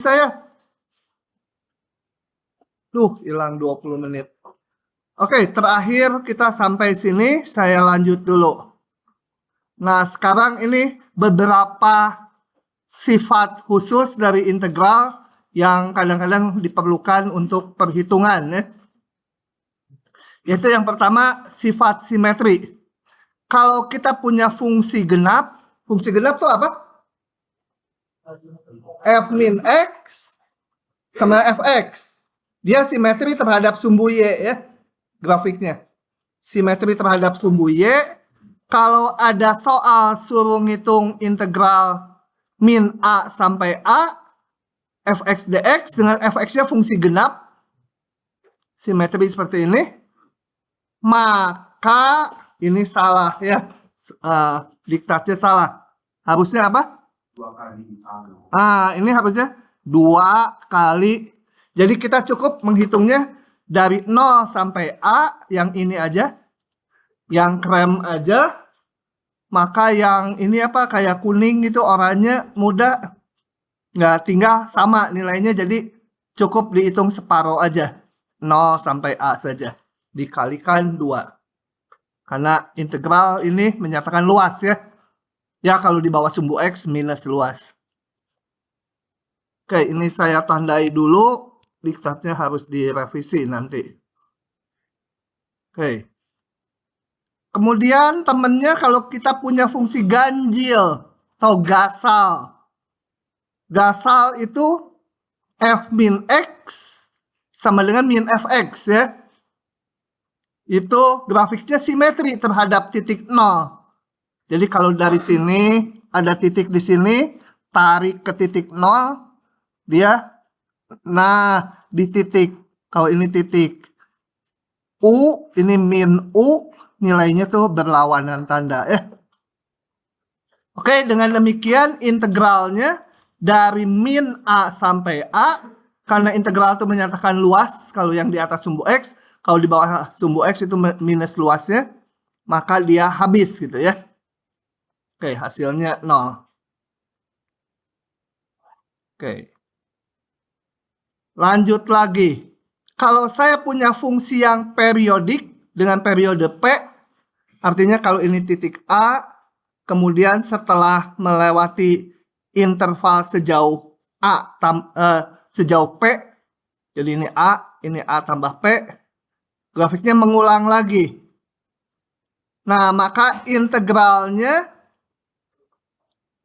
Saya hilang 20 menit. Oke, terakhir kita sampai sini, saya lanjut dulu. Nah, sekarang ini beberapa sifat khusus dari integral yang kadang-kadang diperlukan untuk perhitungan ya. Yaitu yang pertama sifat simetri. Kalau kita punya fungsi genap tuh apa? F min X sama Fx. Dia simetri terhadap sumbu Y ya, grafiknya. Simetri terhadap sumbu Y. Kalau ada soal suruh ngitung integral min A sampai A, Fx dx dengan Fx-nya fungsi genap, simetri seperti ini, maka ini salah ya, diktatnya salah. Harusnya apa? 2 kali A. Ini harusnya 2 kali. Jadi kita cukup menghitungnya dari 0 sampai A, yang ini aja. Yang krem aja. Maka yang ini apa, kayak kuning gitu, oranye, muda. Nggak, tinggal sama nilainya, jadi cukup dihitung separuh aja. 0 sampai A saja. Dikalikan 2. Karena integral ini menyatakan luas ya. Ya, kalau di bawah sumbu X minus luas. Oke, ini saya tandai dulu. Diktatnya harus direvisi nanti. Oke. Kemudian temennya kalau kita punya fungsi ganjil atau gasal. Gasal itu F min X sama dengan min Fx ya. Itu grafiknya simetri terhadap titik 0. Jadi kalau dari sini ada titik di sini, tarik ke titik 0, dia, nah di titik, kalau ini titik U, ini min U, nilainya tuh berlawanan tanda ya. Oke, dengan demikian integralnya dari min A sampai A, karena integral itu menyatakan luas kalau yang di atas sumbu X, kalau di bawah sumbu X itu minus luasnya, maka dia habis gitu ya. Oke, hasilnya 0. Oke. Lanjut lagi. Kalau saya punya fungsi yang periodik dengan periode P, artinya kalau ini titik A, kemudian setelah melewati interval sejauh A, sejauh P, jadi ini A tambah P, grafiknya mengulang lagi. Nah, maka integralnya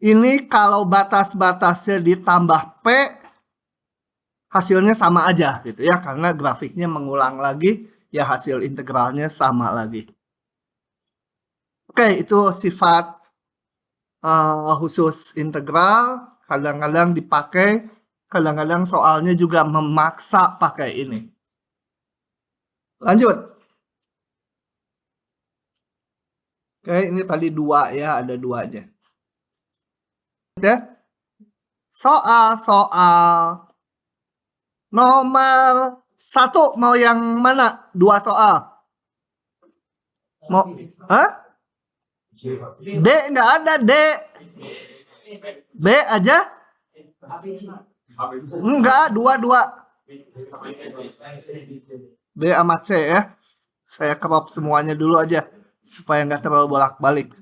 ini kalau batas-batasnya ditambah P, hasilnya sama aja gitu ya. Karena grafiknya mengulang lagi, ya hasil integralnya sama lagi. Oke, itu sifat khusus integral. Kadang-kadang dipakai, kadang-kadang soalnya juga memaksa pakai ini. Lanjut. Oke, ini tadi 2 ya, ada 2-nya. Ya. Soal nomor 1 mau yang mana? 2 soal. Mau D nggak ada, D. B aja? Enggak, 2. B sama C ya. Saya crop semuanya dulu aja supaya nggak terlalu bolak-balik.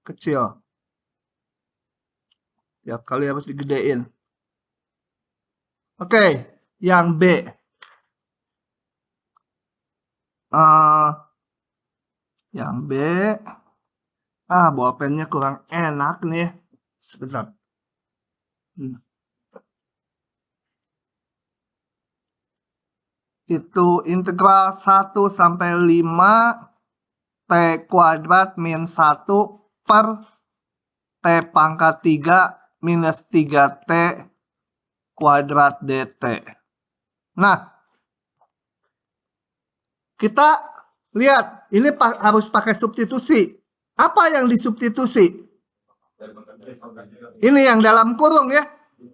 Kecil. Tiap kali harus digedein. Oke, yang B. Yang B. Bolpennya kurang enak nih. Sebentar. Itu integral 1 sampai 5 T kuadrat min 1 per T pangkat 3 minus 3T kuadrat DT. Nah, kita lihat, ini harus pakai substitusi. Apa yang disubstitusi? Ini yang dalam kurung ya.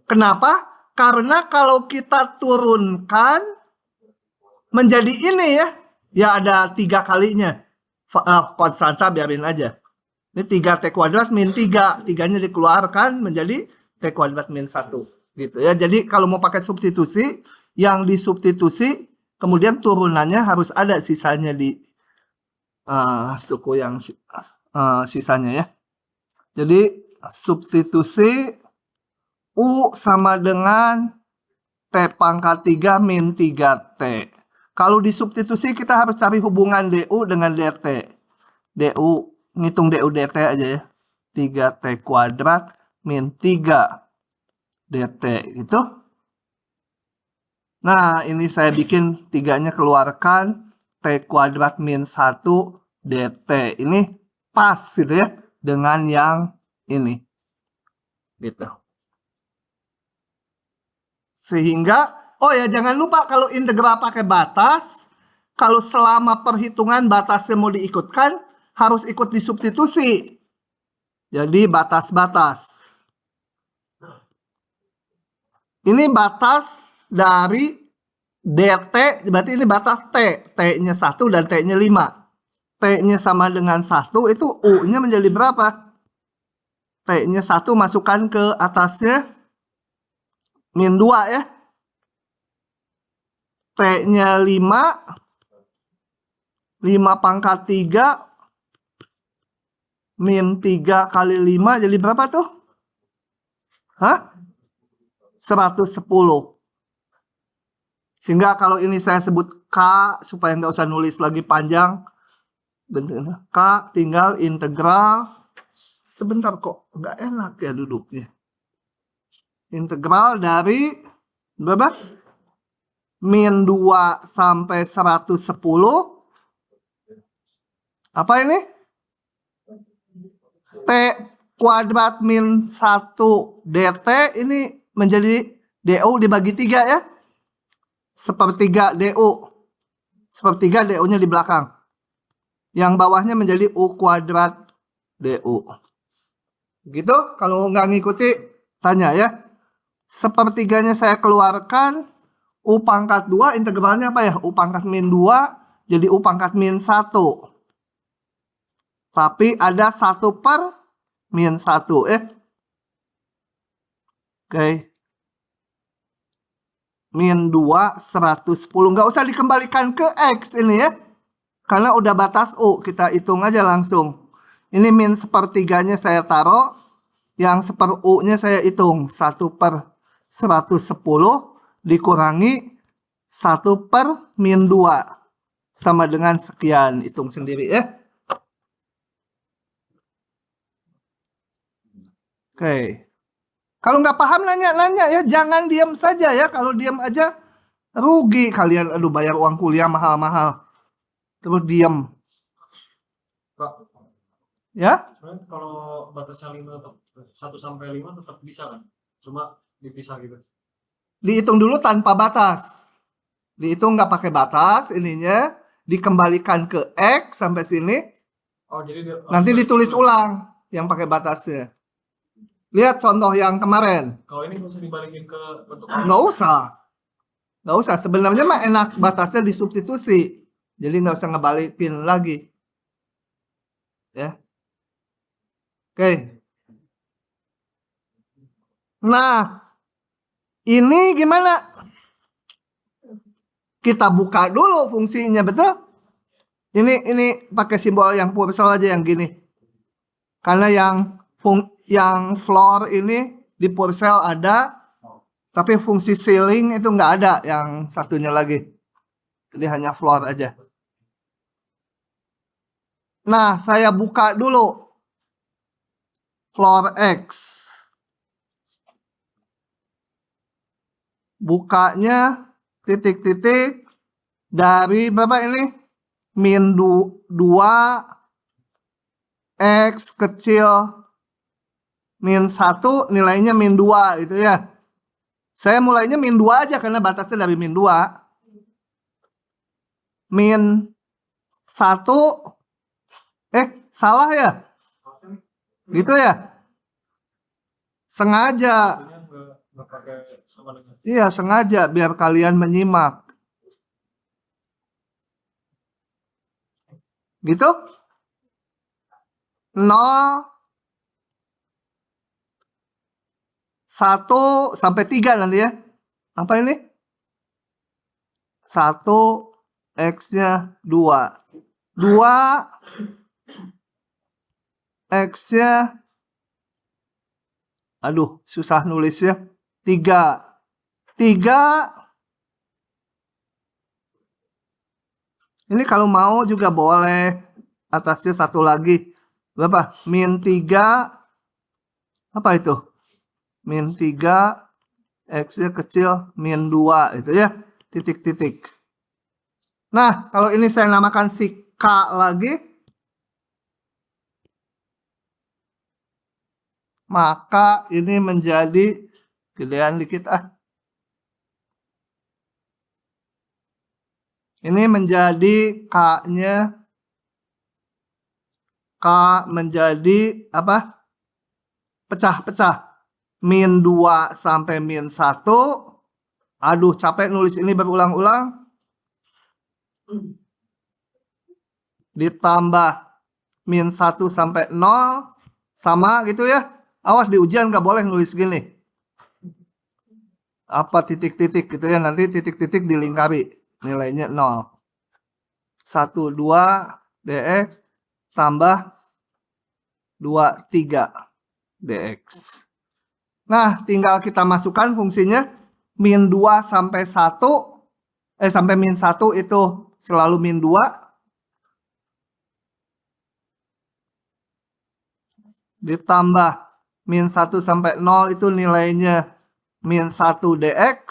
Kenapa? Karena kalau kita turunkan menjadi ini ya ada 3 kalinya. konstanta biarin aja. Ini 3T kuadrat min 3. 3-nya dikeluarkan menjadi T kuadrat min 1. Gitu ya. Jadi kalau mau pakai substitusi, yang disubstitusi, kemudian turunannya harus ada sisanya di suku yang sisanya ya. Jadi substitusi U sama dengan T pangkat 3 min 3T. Kalau disubstitusi kita harus cari hubungan DU dengan DT. DU, ngitung DU DT aja ya. 3T kuadrat min 3 DT gitu. Nah, ini saya bikin 3-nya keluarkan. T kuadrat min 1 DT. Ini pas gitu ya. Dengan yang ini. Gitu. Sehingga, oh ya jangan lupa kalau integral pakai batas, kalau selama perhitungan batasnya mau diikutkan, harus ikut disubstitusi. Jadi batas-batas. Ini batas dari DT, berarti ini batas T. T-nya 1 dan T-nya 5. T-nya sama dengan 1, itu U-nya menjadi berapa? T-nya 1 masukkan ke atasnya min 2 ya. T-nya 5. 5 pangkat 3 min 3 kali 5 jadi berapa tuh? Hah? 110. Sehingga kalau ini saya sebut K supaya nggak usah nulis lagi panjang. Bentuknya K tinggal integral. Sebentar kok nggak enak ya duduknya. Integral dari berapa? Min 2 sampai 110. Apa ini? T kuadrat min 1 DT ini menjadi DU dibagi 3 ya. Sepertiga DU. Sepertiga DU-nya di belakang. Yang bawahnya menjadi U kuadrat DU. Gitu, kalau nggak ngikuti tanya ya. Sepertiganya saya keluarkan. U pangkat 2 integralnya apa ya? U pangkat min 2 jadi U pangkat min 1. Tapi ada 1 per min 1 Oke. Min 2 110. Nggak usah dikembalikan ke X ini ya. Karena udah batas U. Kita hitung aja langsung. Ini min sepertiganya saya taruh. Yang seper U-nya saya hitung. 1 per 110 dikurangi 1 per min 2. Sama dengan sekian. Hitung sendiri ya. Oke. Kalau nggak paham nanya-nanya ya. Jangan diam saja ya. Kalau diam aja rugi kalian. Aduh bayar uang kuliah mahal-mahal. Terus diam. Pak, Ya. sebenarnya kalau batasnya 5 tetap 1 sampai 5 tetap bisa kan? Cuma dipisah gitu. Dihitung dulu tanpa batas. Dihitung nggak pakai batas ininya. Dikembalikan ke X sampai sini. Oh, jadi Nanti ditulis ulang yang pakai batasnya. Lihat contoh yang kemarin. Kalau ini nggak usah dibalikin ke bentuk Nggak usah. Nggak usah. Sebenarnya mah enak batasnya disubstitusi. Jadi nggak usah ngebalikin lagi. Ya. Oke. Nah. Ini gimana? Kita buka dulu fungsinya, betul? Ini pakai simbol yang Purcell aja yang gini. Karena yang floor ini di Purcell ada, tapi fungsi ceiling itu nggak ada yang satunya lagi. Jadi hanya floor aja. Nah, saya buka dulu floor X. Bukanya titik-titik dari berapa ini? Min 2 X kecil min 1 nilainya min 2 gitu ya. Saya mulainya min 2 aja karena batasnya dari min 2. Min 1 salah ya? Gitu ya? Sengaja. nggak pakai sama dengan Iya, sengaja biar kalian menyimak. Gitu? 0, 1 sampai 3 nanti ya. Apa ini? 1, X-nya 2. 2, X-nya, aduh, susah nulisnya. 3. 3, ini kalau mau juga boleh. Atasnya 1 lagi. Berapa? Min 3, apa itu? Min 3, X-nya kecil, min 2, itu ya. Titik-titik. Nah, kalau ini saya namakan si K lagi, maka ini menjadi, gedean dikit ah. Ini menjadi K-nya, K menjadi apa? Pecah-pecah. Min 2 sampai min 1. Aduh, capek nulis ini berulang-ulang. Ditambah min 1 sampai 0. Sama gitu ya. Awas di ujian gak boleh nulis gini. Apa titik-titik gitu ya. Nanti titik-titik dilingkari. Nilainya 0. 1, 2 dx tambah 2, 3 dx. Nah, tinggal kita masukkan fungsinya. Min 2 sampai 1. Sampai min 1 itu selalu min 2. Ditambah min 1 sampai 0 itu nilainya min 1 dx.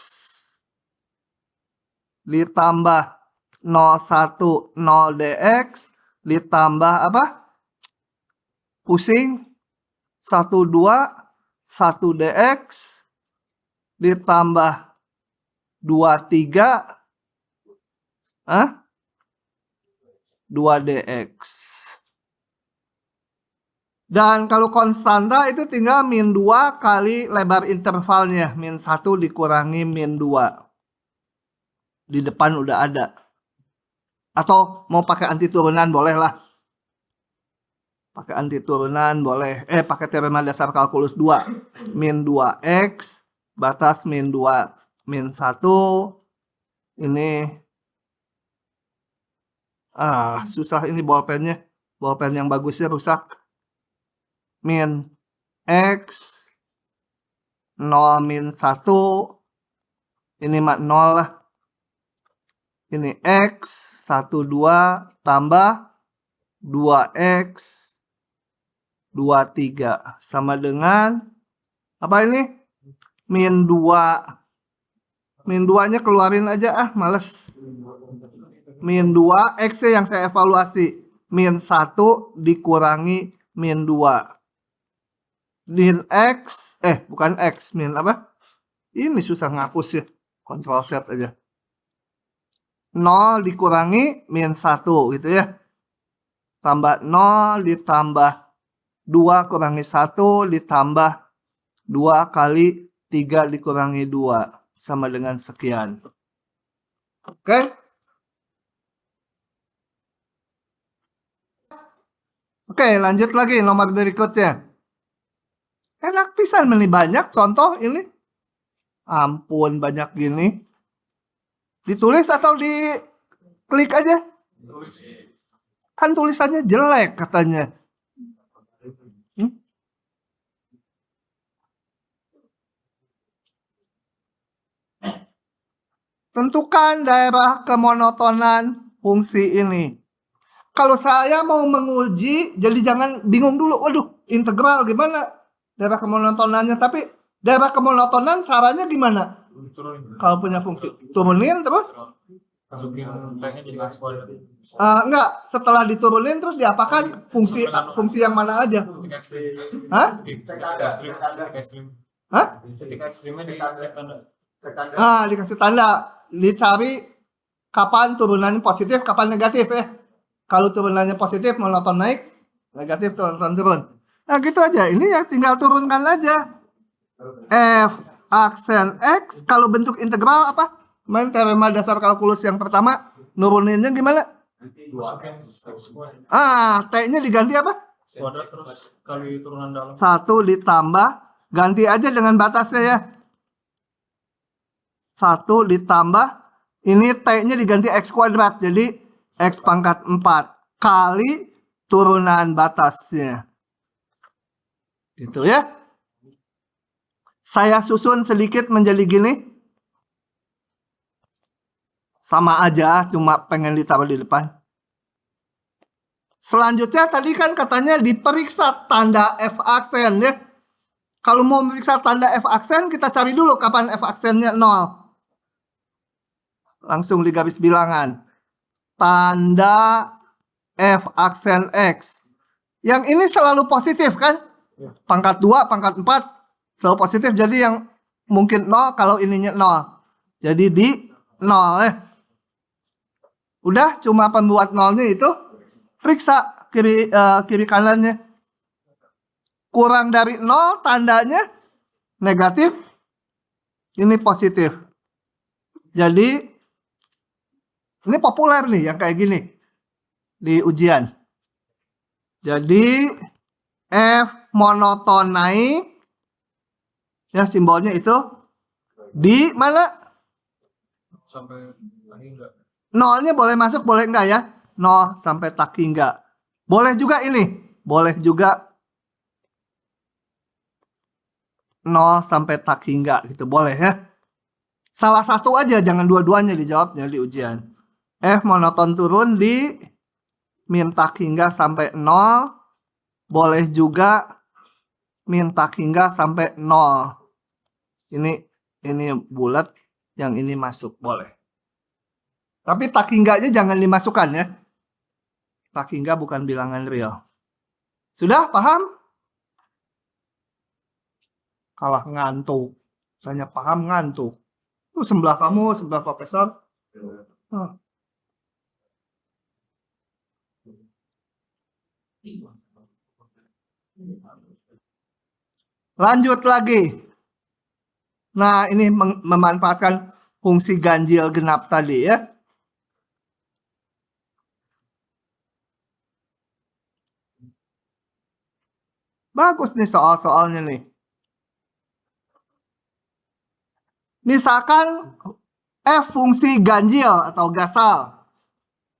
Ditambah 0, 1, 0 dx. Ditambah apa? Pusing. 1, 2, 1 dx. Ditambah 2, 3. 2 dx. Dan kalau konstanta itu tinggal min 2 kali lebar intervalnya. Min 1 dikurangi min 2. Di depan udah ada. Atau mau pakai anti turunan boleh lah. Pakai anti turunan boleh. Pakai teorema dasar kalkulus 2. Min 2x. Batas min 2. Min 1. Ini. Susah ini bolpennya. Bolpen yang bagusnya rusak. Min x 0 min 1. Ini mak 0 lah. Ini x 1, 2 tambah 2x 2, 3 sama dengan apa ini? Min 2. Min 2 nya keluarin aja males. Min 2 x yang saya evaluasi. Min 1 dikurangi min 2. Min x, bukan x, min apa? Ini susah ngapus ya. Ctrl Z aja. 0 dikurangi min 1 gitu ya. Tambah 0 ditambah 2 kurangi 1 ditambah 2 kali 3 dikurangi 2. Sama dengan sekian. Oke. Oke, lanjut lagi nomor berikutnya. Enak pisan ini banyak contoh ini. Ampun banyak gini. Ditulis atau diklik aja? Kan tulisannya jelek katanya. Tentukan daerah kemonotonan fungsi ini. Kalau saya mau menguji, jadi jangan bingung dulu. Waduh, integral gimana? Daerah kemonotonannya, tapi daerah kemonotonan caranya gimana? Kalau punya fungsi turunin terus? Enggak, setelah diturunin terus diapakan fungsi yang mana aja? Dikasih tanda, dicari kapan turunannya positif, kapan negatif ya. Kalau turunannya positif monoton naik, negatif monoton turun. Nah gitu aja, ini ya tinggal turunkan aja. F aksen X, kalau bentuk integral apa? Main teorema dasar kalkulus yang pertama, nuruninnya gimana? T-nya diganti apa? kuadrat terus kali turunan dalam. 1 ditambah, ganti aja dengan batasnya ya. 1 ditambah, ini T-nya diganti X kuadrat. Jadi X pangkat 4 kali turunan batasnya. Gitu ya. Saya susun sedikit menjadi gini. Sama aja, cuma pengen ditaruh di depan. Selanjutnya tadi kan katanya diperiksa tanda F aksen ya. Kalau mau memeriksa tanda F aksen, kita cari dulu kapan F aksennya 0. Langsung di garis bilangan. Tanda F aksen X. Yang ini selalu positif kan? Pangkat 2, pangkat 4 selalu positif. Jadi yang mungkin 0 kalau ininya 0. Jadi di 0 ya. Udah cuma pembuat 0-nya itu. Periksa kiri kanannya. Kurang dari 0 tandanya negatif. Ini positif. Jadi ini populer nih yang kayak gini di ujian. Jadi F monoton naik. Ya simbolnya itu di mana? Sampai tadi enggak. 0-nya boleh masuk, boleh enggak ya? 0 sampai tak hingga. Boleh juga ini. Boleh juga 0 sampai tak hingga gitu. Boleh ya. Salah satu aja, jangan dua-duanya dijawabnya di ujian. F monoton turun di min tak hingga sampai 0. Boleh juga min tak hingga sampai 0. Ini bulat, yang ini masuk. Boleh. Tapi tak hingganya jangan dimasukkan ya. Tak hingga bukan bilangan real. Sudah paham? Kalah ngantuk. Tanya paham ngantuk. Itu sebelah kamu, sebelah profesor. Lanjut lagi. Nah, ini memanfaatkan fungsi ganjil genap tadi ya. Bagus nih soal-soalnya nih. Misalkan F fungsi ganjil atau gasal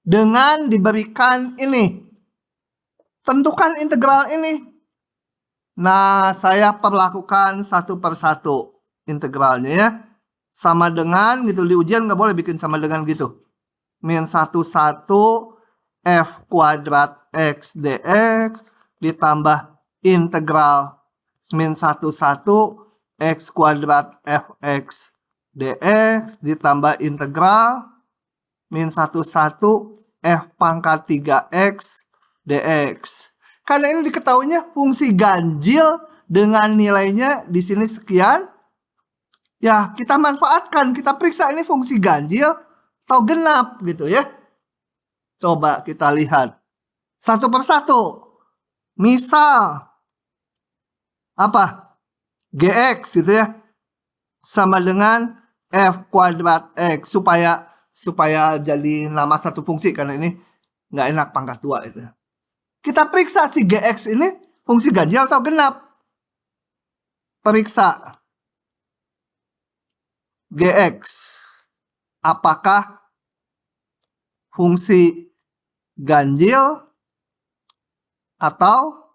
dengan diberikan ini. Tentukan integral ini. Nah, saya perlakukan satu per satu integralnya ya. Sama dengan gitu, di ujian nggak boleh bikin sama dengan gitu. Min 1 F kuadrat X dx ditambah integral min 1 X kuadrat Fx dx ditambah integral min 1 F pangkat 3x dx. Karena ini diketahuinya fungsi ganjil dengan nilainya di sini sekian. Ya, kita manfaatkan, kita periksa ini fungsi ganjil atau genap gitu ya. Coba kita lihat. Satu per satu. Misal apa? Gx gitu ya. Sama dengan F kuadrat X. Supaya jadi nama satu fungsi. Karena ini nggak enak pangkat 2 itu. Kita periksa si Gx ini fungsi ganjil atau genap. Periksa. Gx. Apakah fungsi ganjil atau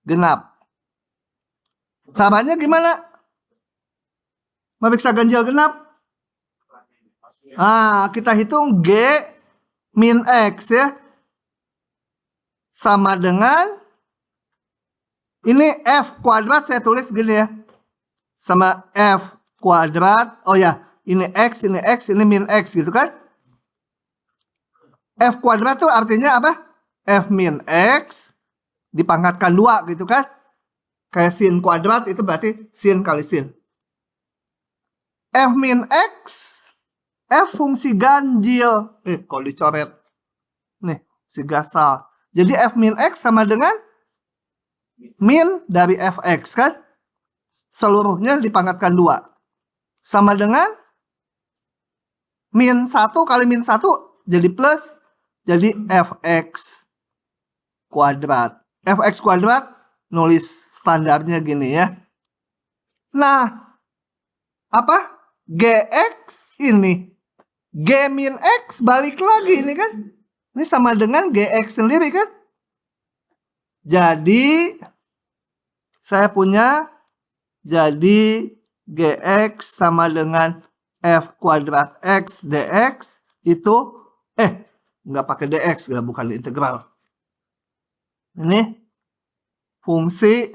genap? Caranya gimana? Memeriksa ganjil genap. Kita hitung G min X ya. Sama dengan ini F kuadrat, saya tulis gini ya. Sama F kuadrat. Oh ya, ini X, ini min X gitu kan. F kuadrat itu artinya apa? F min X dipangkatkan 2 gitu kan. Kayak sin kuadrat itu berarti sin kali sin. F min X, F fungsi ganjil. Kalau dicoret. Nih, si gasal. Jadi F min X sama dengan min dari Fx kan. Seluruhnya dipangkatkan 2. Sama dengan min 1 kali min 1 jadi plus. Jadi Fx kuadrat. fx kuadrat, nulis standarnya gini ya. Nah, apa? Gx ini. G min x balik lagi ini kan. Ini sama dengan gx sendiri kan. Jadi, saya punya jadi gx sama dengan f kuadrat x dx itu nggak pakai dx, bukan integral. Ini fungsi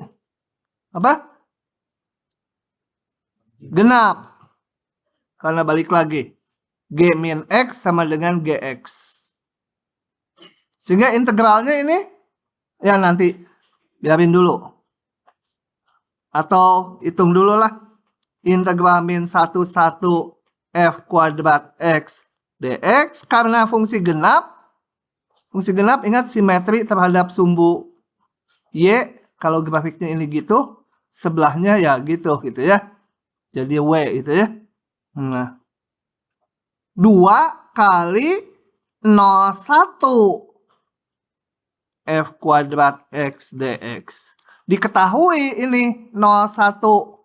apa? Genap. Karena balik lagi. G min x sama dengan gx. Sehingga integralnya ini ya nanti biarin dulu. Atau hitung dulu lah. Integral min 1 f kuadrat x dx karena fungsi genap. Fungsi genap ingat simetri terhadap sumbu y. Kalau grafiknya ini gitu, sebelahnya ya gitu ya. Jadi w itu ya. Nah, 2 kali 0,1 f kuadrat x dx. Diketahui ini 0,1.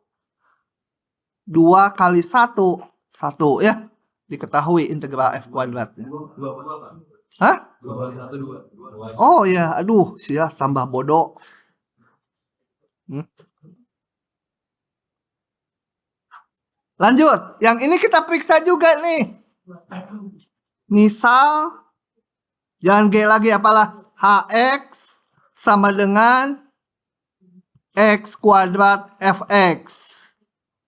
2 kali 1, 1 ya. Diketahui integral f kuadratnya. 2 Pak. Hah? 2 kali 1, 2. Oh ya, aduh, sia tambah bodoh. Lanjut, yang ini kita periksa juga nih. Misal, jangan G lagi, apalah, hx sama dengan x kuadrat fx.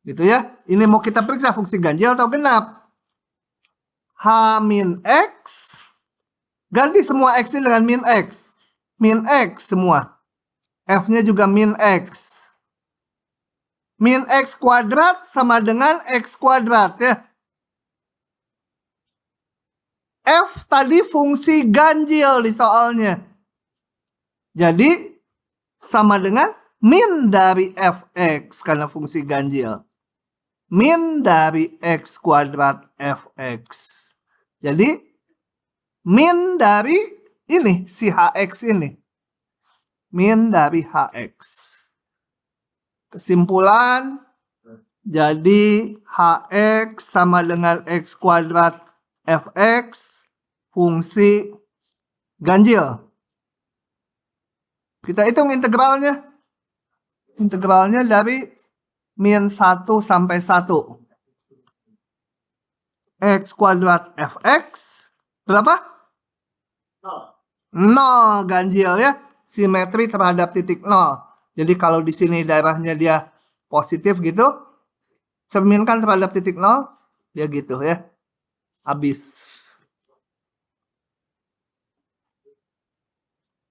Gitu ya. Ini mau kita periksa fungsi ganjil atau genap. H min x. Ganti semua x ini dengan min x. Min x semua. F-nya juga min x. Min x kuadrat sama dengan x kuadrat ya. F tadi fungsi ganjil di soalnya. Jadi sama dengan min dari fx karena fungsi ganjil. Min dari x kuadrat fx. Jadi min dari ini si hx ini. Min dari hx. Kesimpulan, jadi hx sama dengan x kuadrat fx fungsi ganjil. Kita hitung integralnya. Integralnya dari min 1 sampai 1. X kuadrat fx berapa? 0 ganjil ya. Simetri terhadap titik 0. Jadi kalau di sini daerahnya dia positif gitu, cerminkan terhadap titik 0, dia gitu ya. Habis.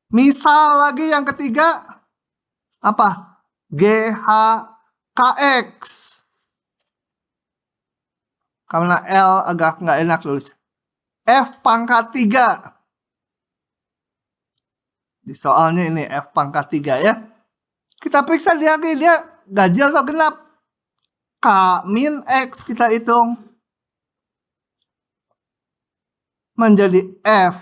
Misal lagi yang ketiga, apa? GHKX. Karena L agak nggak enak tulis. F pangkat 3. Di soalnya ini F pangkat 3 ya. Kita periksa dia ganjil atau genap. K min X kita hitung. Menjadi F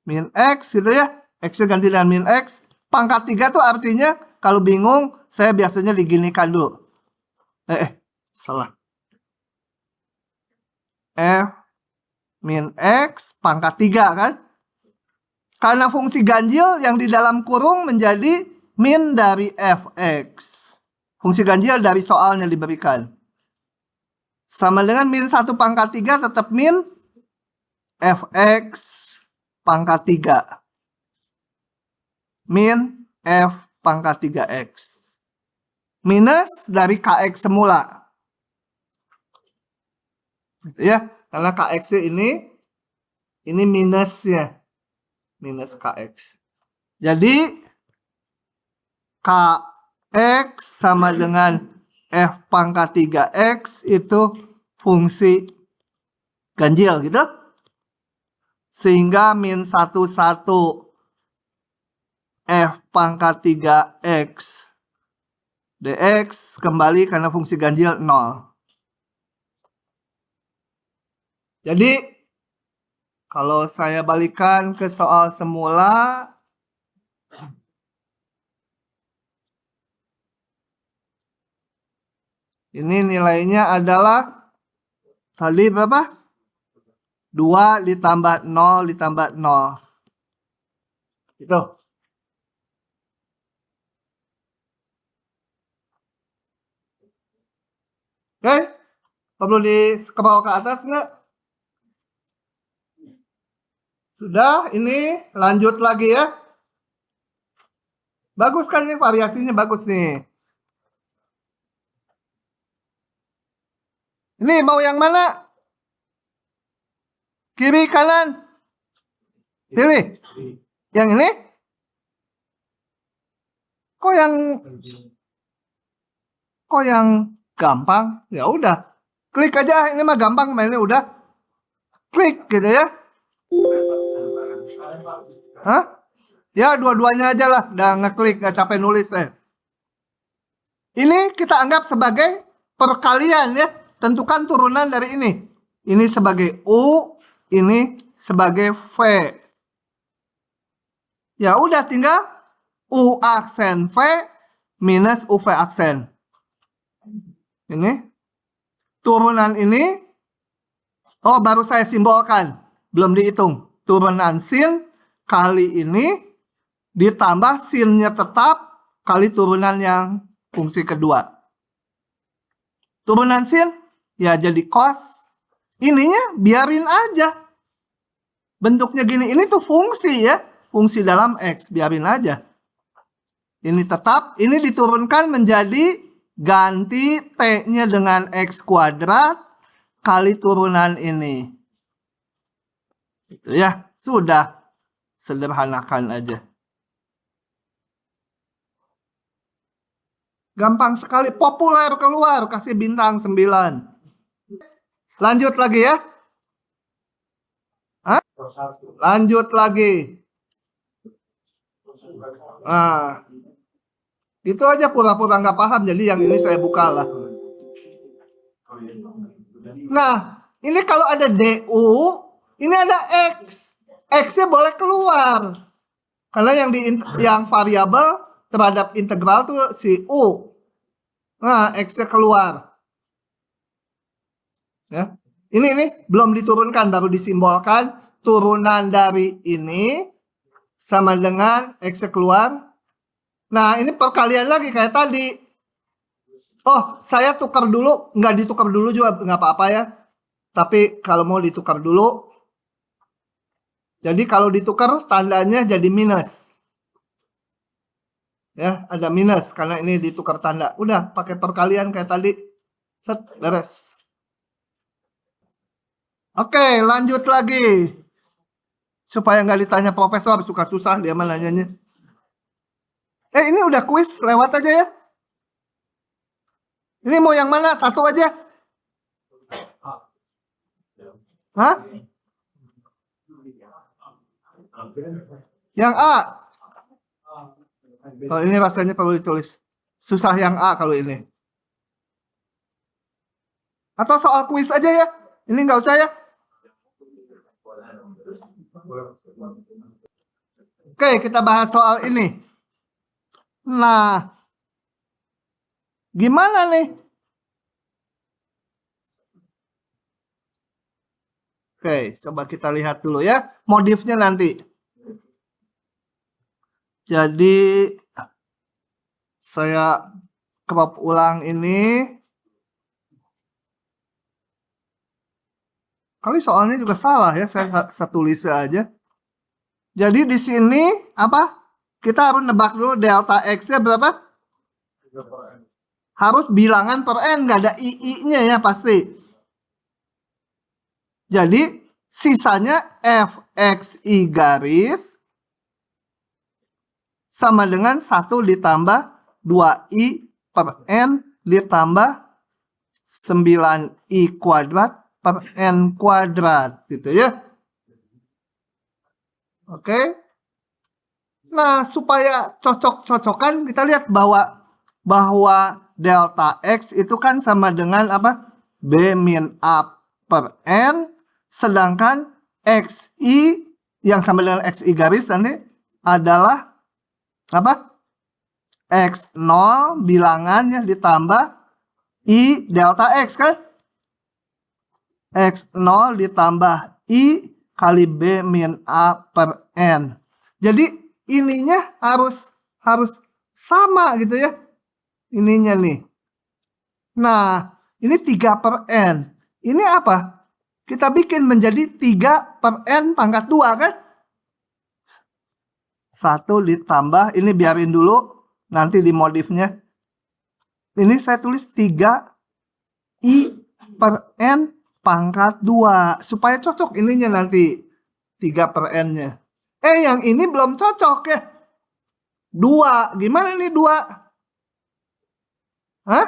min X gitu ya. X ganti dengan min X. Pangkat 3 tuh artinya kalau bingung saya biasanya diginikan dulu. Salah. F min X pangkat 3 kan. Karena fungsi ganjil yang di dalam kurung menjadi min dari fx. Fungsi ganjil dari soalnya diberikan. Sama dengan min 1 pangkat 3 tetap min fx pangkat 3. Min f pangkat 3x. Minus dari kx semula. Ya, karena kx ini minusnya. Minus kx. Jadi kx sama dengan f pangkat 3x itu fungsi ganjil gitu. Sehingga min 1 f pangkat 3x dx kembali karena fungsi ganjil 0. Jadi kalau saya balikan ke soal semula, Ini nilainya adalah tadi berapa? 2 ditambah 0 ditambah 0. Gitu. Oke? Perlu di scroll ke atas nggak? Sudah, ini lanjut lagi ya. Bagus kan ini variasinya bagus nih. Ini mau yang mana? Kiri, kanan? Pilih. Yang ini? Kok yang gampang? Ya udah. Klik aja, ini mah gampang mainnya udah. Klik gitu ya. Hah? Ya dua-duanya aja lah. Udah ngeklik, nggak capek nulis ya. Ini kita anggap sebagai perkalian ya. Tentukan turunan dari ini. Ini sebagai U, ini sebagai V. Ya udah tinggal U aksen V minus UV aksen. Ini. Turunan ini. Oh baru saya simbolkan. Belum dihitung. Turunan sin kali ini ditambah sinnya tetap kali turunan yang fungsi kedua. Turunan sin ya jadi cos. Ininya biarin aja. Bentuknya gini. Ini tuh fungsi ya. Fungsi dalam X. Biarin aja. Ini tetap. Ini diturunkan menjadi ganti T-nya dengan X kuadrat kali turunan ini. Itu ya. Sudah. Sederhanakan aja. Gampang sekali. Populer keluar. Kasih bintang 9. Lanjut lagi ya. Hah? Lanjut lagi. Nah. Itu aja pura-pura nggak paham. Jadi yang ini saya buka lah. Nah. Ini kalau ada DU. Ini ada X. X-nya boleh keluar. Karena yang variabel terhadap integral tuh si U. Nah, X-nya keluar. Ya. Ini belum diturunkan, baru disimbolkan turunan dari ini sama dengan X-nya keluar. Nah, ini perkalian lagi kayak tadi. Oh, saya tukar dulu. Nggak ditukar dulu juga, nggak apa-apa ya. Tapi kalau mau ditukar dulu. Jadi kalau ditukar tandanya jadi minus. Ya, ada minus karena ini ditukar tanda. Udah, pakai perkalian kayak tadi. Set, beres. Oke, lanjut lagi. Supaya nggak ditanya profesor, suka susah dia mah nanyanya. Ini udah kuis, lewat aja ya. Ini mau yang mana? Satu aja. Hah? Yang A. Kalau ini rasanya perlu ditulis. Susah yang A kalau ini. Atau soal kuis aja ya. Ini nggak usah ya. Oke, kita bahas soal ini. Nah, gimana nih? Oke, coba kita lihat dulu ya. Modifnya nanti. Jadi, saya crop ulang ini. Kali soalnya juga salah ya, saya tulis aja. Jadi di sini apa? Kita harus nebak dulu delta X-nya berapa? Harus bilangan per N, nggak ada II-nya ya pasti. Jadi sisanya Fxi garis sama dengan 1 ditambah 2i per N ditambah 9i kuadrat per N kuadrat gitu ya. Oke. Nah, supaya cocok-cocokan kita lihat bahwa delta X itu kan sama dengan apa? B min A per N, sedangkan Xi yang sama dengan Xi garis nanti adalah apa? X0 bilangannya ditambah I delta X kan? X0 ditambah I kali B min A per N. Jadi ininya harus sama gitu ya. Ininya nih. Nah, ini 3 per N. Ini apa? Kita bikin menjadi 3 per N pangkat 2 kan? 1 ditambah, ini biarin dulu, nanti dimodifnya. Ini saya tulis 3 I per N pangkat 2. Supaya cocok ininya nanti. 3 per N-nya. Yang ini belum cocok ya. 2. Gimana nih 2? Hah?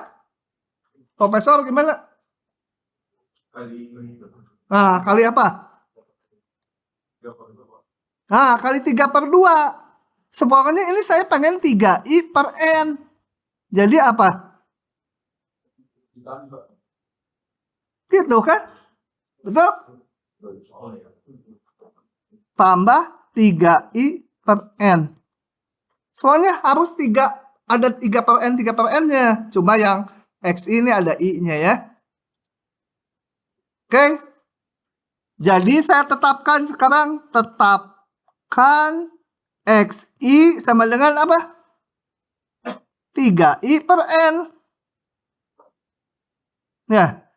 Profesor gimana? Nah, kali apa? Nah, kali 3 per 2. Pokoknya ini saya pengen 3 I per N. Jadi apa? Gitu kan? Betul? Tambah 3 I per N. Soalnya harus 3. Ada 3 per N, 3 per N-nya. Cuma yang X ini ada I-nya ya. Oke. Jadi saya tetapkan sekarang. Tetapkan XI sama dengan apa? 3I per N. Ya.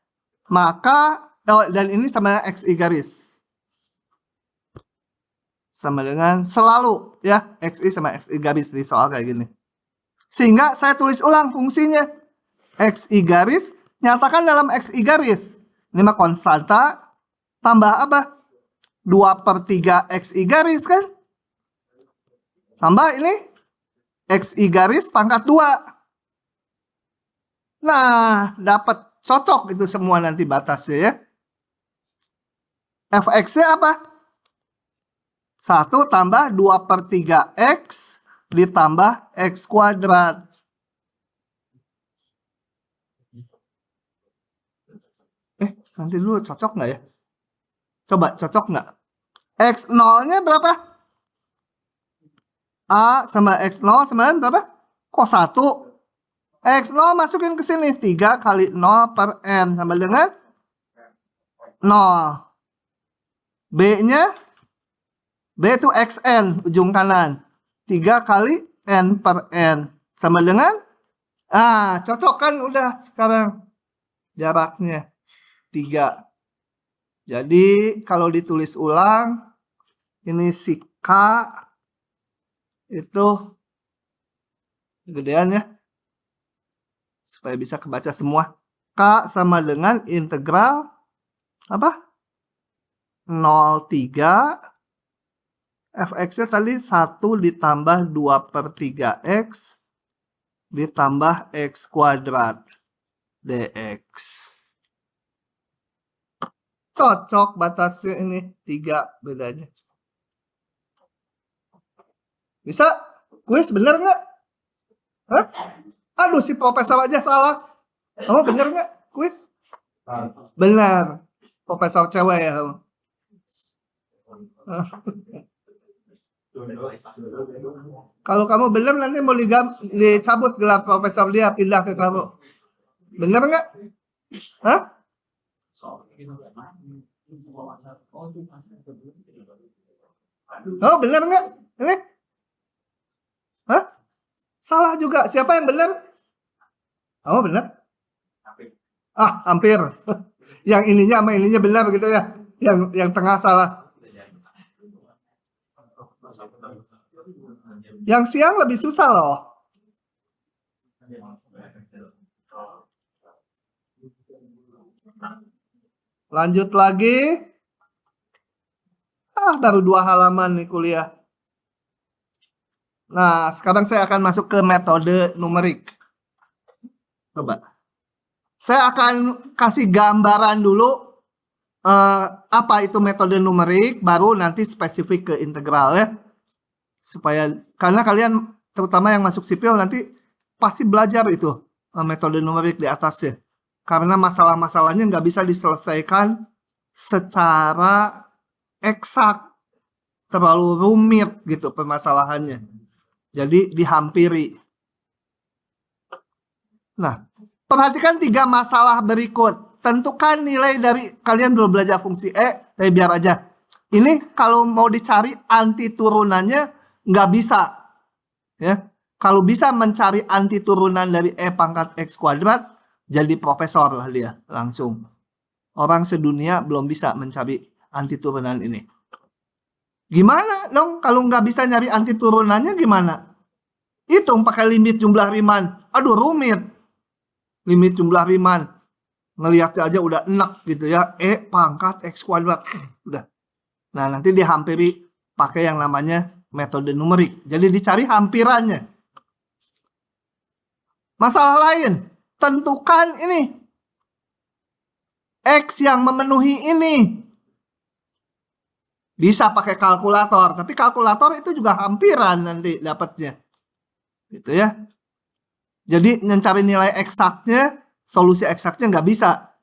Maka, dan ini sama dengan XI garis. Sama dengan selalu ya. XI sama XI garis di soal kayak gini. Sehingga saya tulis ulang fungsinya. XI garis, nyatakan dalam XI garis. Ini mah konstanta, tambah apa? 2 per 3 XI garis kan? Tambah ini, XI garis pangkat 2. Nah, dapat cocok itu semua nanti batasnya ya. Fx-nya apa? 1 tambah 2 per 3x ditambah x kuadrat. Nanti dulu cocok nggak ya? Coba cocok nggak? X0-nya berapa? A sama X0 sama berapa? Kok 1? X0 masukin ke sini. 3 kali 0 per N sama dengan 0. B-nya? B itu XN, ujung kanan. 3 kali N per N. Sama dengan? Cocok kan udah sekarang. Jaraknya 3. Jadi kalau ditulis ulang, ini si K itu gedean ya. Supaya bisa kebaca semua. K sama dengan integral apa? 0,3 Fx-nya tadi 1 ditambah 2 per 3x ditambah x kuadrat dx. Cocok batasnya ini 3 bedanya. Bisa? Kuis bener nggak? Hah? Aduh, si profesor aja salah. Kamu bener nggak kuis? Benar. Profesor cewek ya kamu. Kalau kamu bener nanti mau dicabut gelar profesor dia pindah ke kamu. Bener nggak? Hah? Oh, bener nggak? Ini? Hah? Salah juga. Siapa yang bener? Kamu bener? Hampir. Yang ininya sama ininya benar gitu ya. Yang tengah salah. Yang siang lebih susah loh. Lanjut lagi. Baru 2 halaman nih kuliah. Nah, sekarang saya akan masuk ke metode numerik. Coba. Saya akan kasih gambaran dulu apa itu metode numerik, baru nanti spesifik ke integral ya. Supaya, karena kalian terutama yang masuk sipil nanti pasti belajar itu metode numerik di atasnya. Karena masalah-masalahnya nggak bisa diselesaikan secara eksak, terlalu rumit gitu permasalahannya. Jadi dihampiri. Nah, Perhatikan 3 masalah berikut. Tentukan nilai dari, kalian belum belajar fungsi E, tapi biar aja. Ini kalau mau dicari anti turunannya nggak bisa. Ya. Kalau bisa mencari anti turunan dari E pangkat X kuadrat, jadi profesor lah dia langsung. Orang sedunia belum bisa mencari anti turunan ini. Gimana dong kalau nggak bisa nyari anti turunannya gimana? Hitung pakai limit jumlah Riemann. Aduh rumit. Limit jumlah Riemann. Ngelihatnya aja udah enak gitu ya. E pangkat X kuadrat. Udah. Nah nanti dihampiri pakai yang namanya metode numerik. Jadi dicari hampirannya. Masalah lain. Tentukan ini. X yang memenuhi ini. Bisa pakai kalkulator. Tapi kalkulator itu juga hampiran nanti dapatnya. Gitu ya. Jadi mencari nilai eksaknya, solusi eksaknya nggak bisa.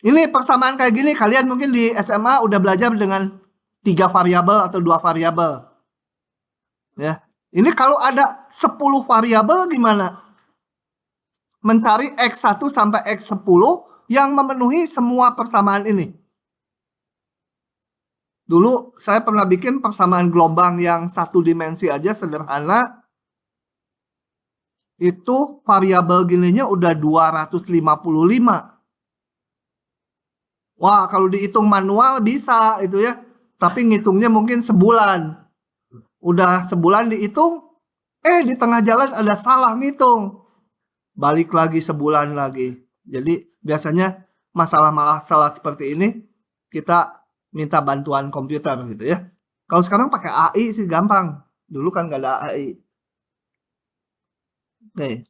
Ini persamaan kayak gini, kalian mungkin di SMA udah belajar dengan 3 variabel atau 2 variabel. Ya. Ini kalau ada 10 variabel gimana? Mencari X1 sampai X10 yang memenuhi semua persamaan ini. Dulu saya pernah bikin persamaan gelombang yang 1 dimensi aja sederhana. Itu variabel gininya udah 255. Wah, kalau dihitung manual bisa itu ya. Tapi ngitungnya mungkin sebulan. Udah sebulan dihitung, di tengah jalan ada salah ngitung. Balik lagi sebulan lagi. Jadi biasanya masalah-masalah seperti ini kita minta bantuan komputer gitu ya. Kalau sekarang pakai AI sih gampang. Dulu kan nggak ada AI. Oke.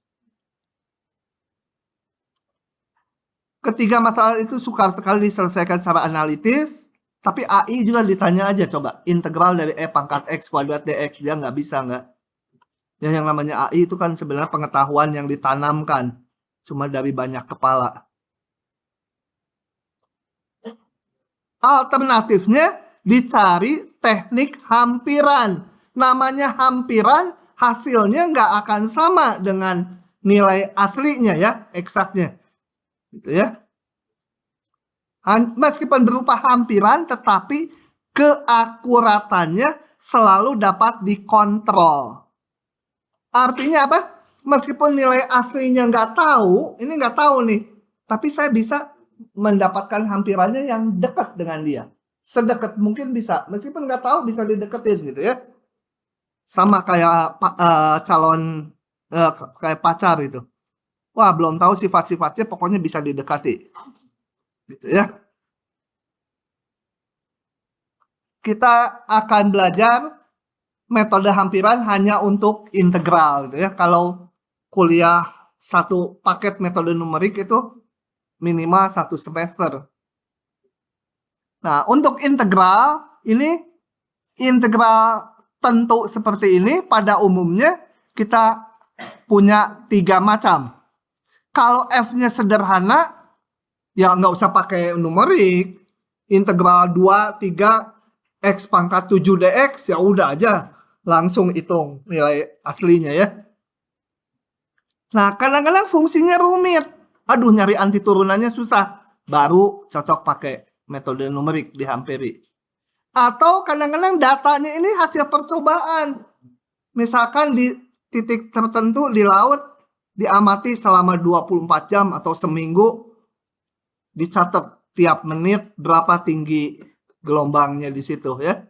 Ketiga masalah itu sukar sekali diselesaikan secara analitis, tapi AI juga ditanya aja coba integral dari E pangkat X kuadrat dx, dia nggak bisa nggak. Ya, yang namanya AI itu kan sebenarnya pengetahuan yang ditanamkan, cuma dari banyak kepala. Alternatifnya dicari teknik hampiran. Namanya hampiran, hasilnya nggak akan sama dengan nilai aslinya ya, eksaknya. Gitu ya. Meskipun berupa hampiran, tetapi keakuratannya selalu dapat dikontrol. Artinya apa? Meskipun nilai aslinya nggak tahu, ini nggak tahu nih, tapi saya bisa mendapatkan hampirannya yang dekat dengan dia. Sedekat mungkin bisa, meskipun nggak tahu bisa dideketin gitu ya. Sama kayak calon kayak pacar itu. Wah, belum tahu sifat-sifatnya, pokoknya bisa didekati. Gitu ya. Kita akan belajar metode hampiran hanya untuk integral gitu ya. Kalau kuliah 1 paket metode numerik itu minimal 1 semester. Nah, untuk integral ini integral tentu seperti ini pada umumnya kita punya 3 macam. Kalau F-nya sederhana, ya nggak usah pakai numerik. Integral 2, 3, X pangkat 7 dx, ya udah aja. Langsung hitung nilai aslinya ya. Nah, kadang-kadang fungsinya rumit. Aduh, nyari anti turunannya susah. Baru cocok pakai metode numerik dihampiri. Atau kadang-kadang datanya ini hasil percobaan. Misalkan di titik tertentu di laut, diamati selama 24 jam atau seminggu, dicatat tiap menit berapa tinggi gelombangnya di situ ya.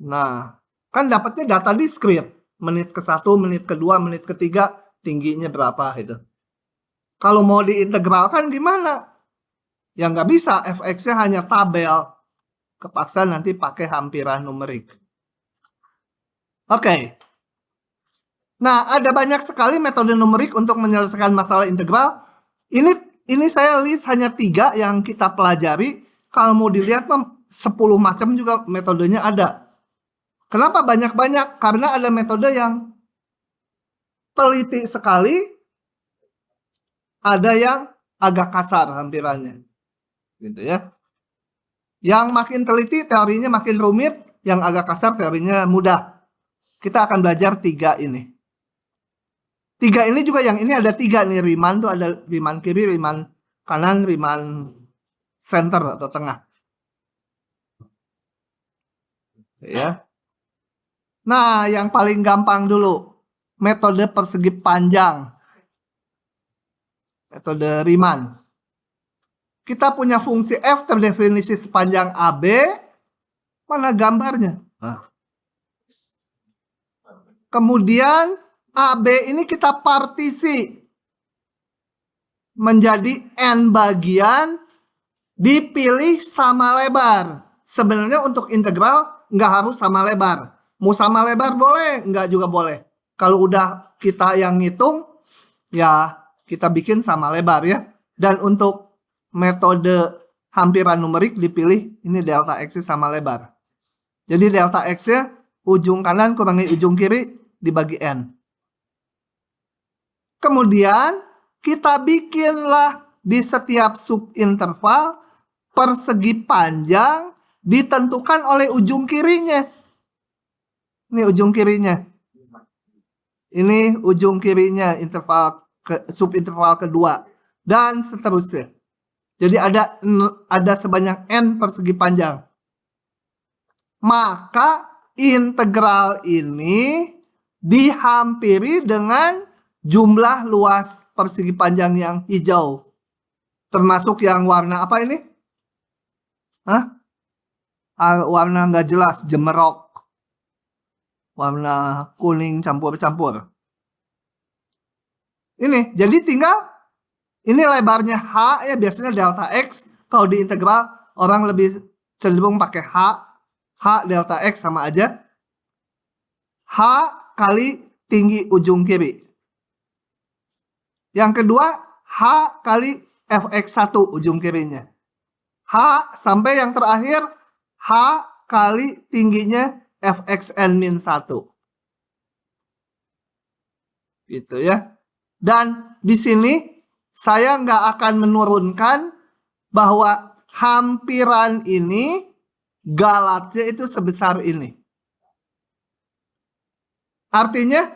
Nah, kan dapatnya data diskrit. Menit ke-1, menit ke-2, menit ke-3, tingginya berapa itu. Kalau mau diintegralkan gimana? Ya nggak bisa, fx-nya hanya tabel. Kepaksa nanti pakai hampiran numerik. Oke. Nah, ada banyak sekali metode numerik untuk menyelesaikan masalah integral. Ini saya list hanya 3 yang kita pelajari. Kalau mau dilihat 10 macam juga metodenya ada. Kenapa banyak-banyak? Karena ada metode yang teliti sekali, ada yang agak kasar hampirannya. Gitu ya. Yang makin teliti teorinya makin rumit, yang agak kasar teorinya mudah. Kita akan belajar 3 ini. Tiga ini juga, yang ini ada tiga nih, Riemann tuh ada Riemann kiri, Riemann kanan, Riemann center atau tengah. Ya. Nah, yang paling gampang dulu, metode persegi panjang. Metode Riemann. Kita punya fungsi f terdefinisi sepanjang AB. Mana gambarnya? Nah. Kemudian AB ini kita partisi menjadi N bagian, dipilih sama lebar. Sebenarnya untuk integral nggak harus sama lebar. Mau sama lebar boleh, nggak juga boleh. Kalau udah kita yang ngitung, ya kita bikin sama lebar ya. Dan untuk metode hampiran numerik dipilih ini delta X sama lebar. Jadi delta X-nya ujung kanan kurangi ujung kiri dibagi N. Kemudian kita bikinlah di setiap subinterval persegi panjang ditentukan oleh ujung kirinya. Ini ujung kirinya. Ini ujung kirinya subinterval kedua. Dan seterusnya. Jadi ada sebanyak N persegi panjang. Maka integral ini dihampiri dengan jumlah luas persegi panjang yang hijau. Termasuk yang warna apa ini? Warna nggak jelas, jemerok. Warna kuning campur-campur. Ini, jadi tinggal ini lebarnya H ya, biasanya delta X. Kalau di integral orang lebih cenderung pakai H. H delta X sama aja. H kali tinggi ujung kiri. Yang kedua, H kali Fx1 ujung kirinya. H sampai yang terakhir, H kali tingginya Fxn-1. Gitu ya. Dan di sini saya nggak akan menurunkan bahwa hampiran ini galatnya itu sebesar ini. Artinya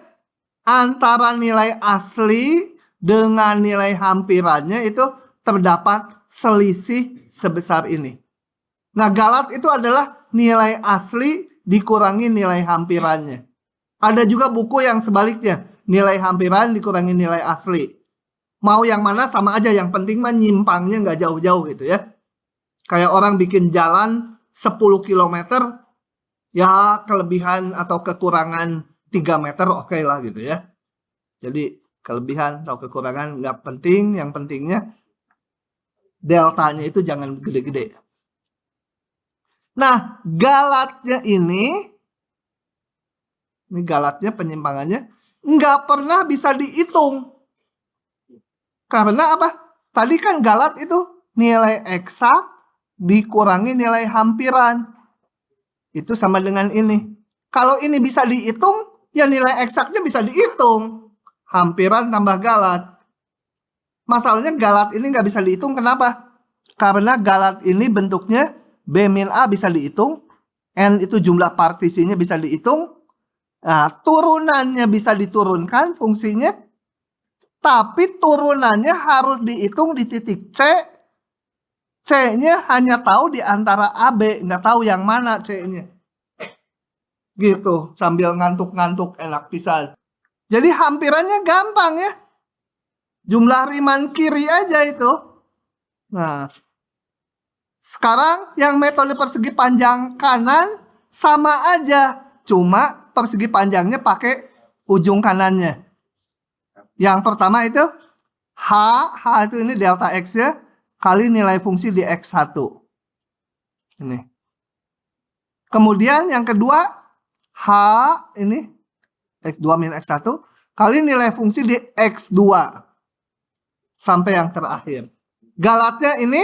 antara nilai asli dengan nilai hampirannya itu terdapat selisih sebesar ini. Nah, galat itu adalah nilai asli dikurangi nilai hampirannya. Ada juga buku yang sebaliknya, nilai hampiran dikurangi nilai asli. Mau yang mana sama aja, yang penting mah nyimpangnya nggak jauh-jauh gitu ya. Kayak orang bikin jalan 10 km, ya kelebihan atau kekurangan 3 meter oke lah gitu ya. Jadi kelebihan atau kekurangan nggak penting, yang pentingnya deltanya itu jangan gede-gede. Nah, galatnya ini galatnya penyimpangannya nggak pernah bisa dihitung. Karena apa? Tadi kan galat itu nilai eksak dikurangi nilai hampiran. Itu sama dengan ini. Kalau ini bisa dihitung, ya nilai eksaknya bisa dihitung. Hampiran tambah galat. Masalahnya galat ini nggak bisa dihitung, kenapa? Karena galat ini bentuknya B min A bisa dihitung. N itu jumlah partisinya bisa dihitung. Nah, turunannya bisa diturunkan fungsinya. Tapi turunannya harus dihitung di titik C. C-nya hanya tahu di antara AB, nggak tahu yang mana C-nya. Gitu, sambil ngantuk-ngantuk enak pisan. Jadi hampirannya gampang ya. Jumlah Riemann kiri aja itu. Nah, sekarang yang metode persegi panjang kanan sama aja. Cuma persegi panjangnya pakai ujung kanannya. Yang pertama itu H itu ini delta X ya, kali nilai fungsi di X1. Ini. Kemudian yang kedua, H ini X2 min X1 kali nilai fungsi di X2. Sampai yang terakhir. Galatnya ini,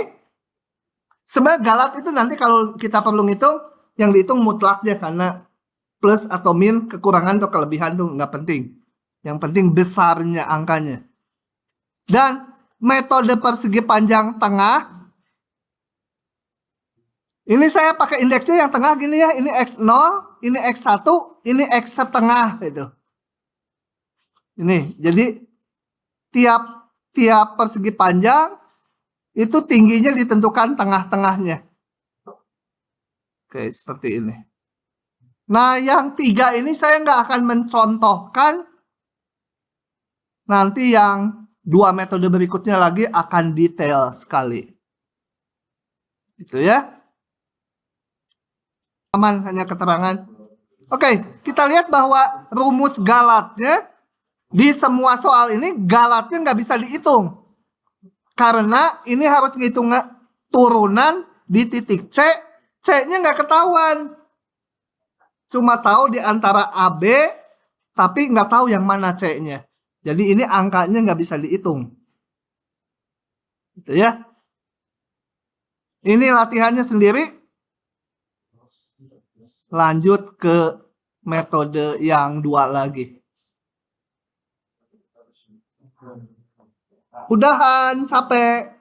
sebenarnya galat itu nanti kalau kita perlu ngitung, yang dihitung mutlaknya karena plus atau min, kekurangan atau kelebihan tuh nggak penting. Yang penting besarnya angkanya. Dan metode persegi panjang tengah. Ini saya pakai indeksnya yang tengah gini ya. Ini X0, ini X1, ini X setengah gitu. Ini, jadi tiap persegi panjang itu tingginya ditentukan tengah-tengahnya. Oke, seperti ini. Nah, yang 3 ini saya nggak akan mencontohkan. Nanti yang 2 metode berikutnya lagi akan detail sekali. Gitu ya. Aman, hanya keterangan. Oke, kita lihat bahwa rumus galatnya di semua soal ini galatnya nggak bisa dihitung. Karena ini harus ngitung turunan di titik C. C-nya nggak ketahuan. Cuma tahu di antara AB, tapi nggak tahu yang mana C-nya. Jadi ini angkanya nggak bisa dihitung. Gitu ya. Ini latihannya sendiri. Lanjut ke metode yang 2 lagi. Udahan, capek.